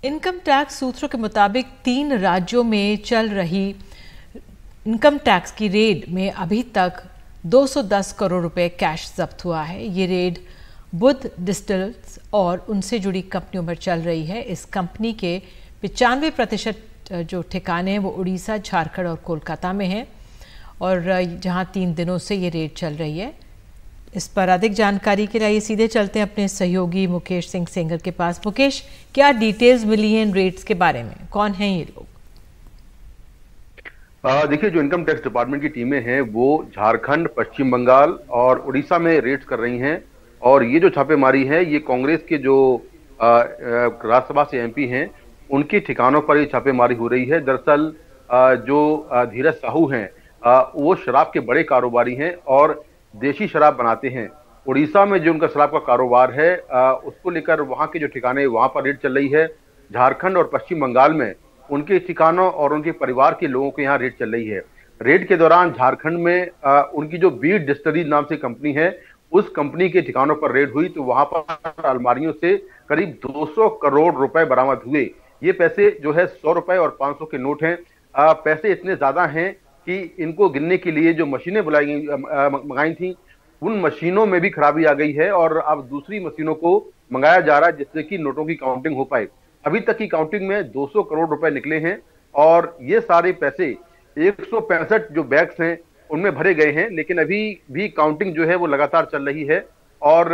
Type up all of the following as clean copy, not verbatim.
Income tax सूत्रों के मुताबिक 3 राज्यों में चल रही इनकम टैक्स की रेड में अभी तक 210 करोड़ रुपए कैश जब्त हुआ है। ये रेड बुद्ध डिस्टिल्स और उनसे जुड़ी कंपनियों पर चल रही है। इस कंपनी के 95% जो ठिकाने हैं वो उड़ीसा, झारखंड और कोलकाता में हैं और जहां 3 दिनों से ये रेड चल रही है। इस पर अधिक जानकारी के लिए सीधे चलते हैं अपने सहयोगी मुकेश सिंह सेंगर के पास। मुकेश, क्या डिटेल्स मिली हैं इन रेड्स के बारे में? कौन हैं ये लोग? देखिए, जो इनकम टैक्स डिपार्टमेंट की टीमें हैं वो झारखंड, पश्चिम बंगाल और उड़ीसा में रेड्स कर रही हैं। और ये जो छापेमारी है ये कांग्रेस के जो राज्यसभा से एमपी हैं उनके ठिकानों पर ये छापेमारी हो रही है। दरअसल जो धीरज साहू हैं वो शराब के बड़े कारोबारी हैं और देशी शराब बनाते हैं। उड़ीसा में जो उनका शराब का कारोबार है उसको लेकर वहां के जो ठिकाने वहां पर रेड चल रही है। झारखंड और पश्चिम बंगाल में उनके ठिकानों और उनके परिवार के लोगों के यहाँ रेड चल रही है। रेड के दौरान झारखंड में उनकी जो बीट डिस्टलरी नाम से कंपनी है उस कंपनी के ठिकानों पर रेड हुई तो वहां पर अलमारियों से करीब 200 करोड़ रुपए बरामद हुए। ये पैसे जो है 100 रुपए और 500 के नोट हैं। पैसे इतने ज्यादा हैं कि इनको गिनने के लिए जो मशीनें मंगाई थी उन मशीनों में भी खराबी आ गई है और अब दूसरी मशीनों को मंगाया जा रहा है जिससे कि नोटों की काउंटिंग हो पाए। अभी तक की काउंटिंग में 200 करोड़ रुपए निकले हैं और ये सारे पैसे 165 जो बैग्स हैं उनमें भरे गए हैं, लेकिन अभी भी काउंटिंग जो है वो लगातार चल रही है। और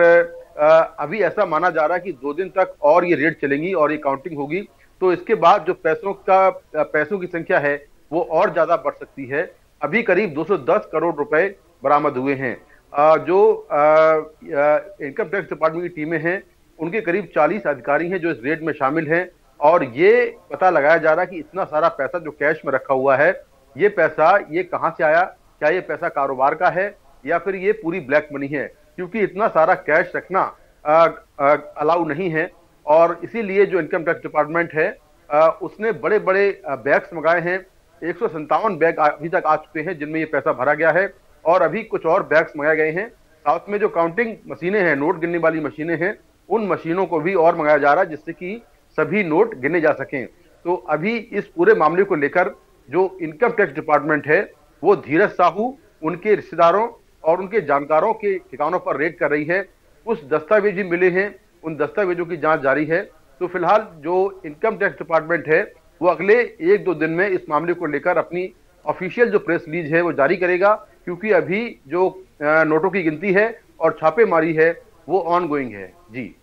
अभी ऐसा माना जा रहा है कि 2 दिन तक और ये रेड चलेंगी और ये काउंटिंग होगी तो इसके बाद जो पैसों की संख्या है वो और ज्यादा बढ़ सकती है। अभी करीब 210 करोड़ रुपए बरामद हुए हैं। जो इनकम टैक्स डिपार्टमेंट की टीमें हैं उनके करीब 40 अधिकारी हैं जो इस रेड में शामिल हैं और ये पता लगाया जा रहा है कि इतना सारा पैसा जो कैश में रखा हुआ है ये पैसा ये कहां से आया, क्या ये पैसा कारोबार का है या फिर ये पूरी ब्लैक मनी है, क्योंकि इतना सारा कैश रखना अलाउ नहीं है। और इसीलिए जो इनकम टैक्स डिपार्टमेंट है उसने बड़े बड़े बैग्स मंगाए हैं। 157 बैग अभी तक आ चुके हैं जिनमें ये पैसा भरा गया है और अभी कुछ और बैग्स मंगाए गए हैं। साथ में जो काउंटिंग मशीनें हैं, नोट गिनने वाली मशीनें हैं, उन मशीनों को भी और मंगाया जा रहा है जिससे कि सभी नोट गिने जा सकें। तो अभी इस पूरे मामले को लेकर जो इनकम टैक्स डिपार्टमेंट है वो धीरज साहू, उनके रिश्तेदारों और उनके जानकारों के ठिकानों पर रेड कर रही है। कुछ दस्तावेज भी मिले हैं, उन दस्तावेजों की जांच जारी है। तो फिलहाल जो इनकम टैक्स डिपार्टमेंट है वो अगले 1-2 दिन में इस मामले को लेकर अपनी ऑफिशियल जो प्रेस रिलीज है वो जारी करेगा, क्योंकि अभी जो नोटों की गिनती है और छापेमारी है वो ऑन गोइंग है। जी।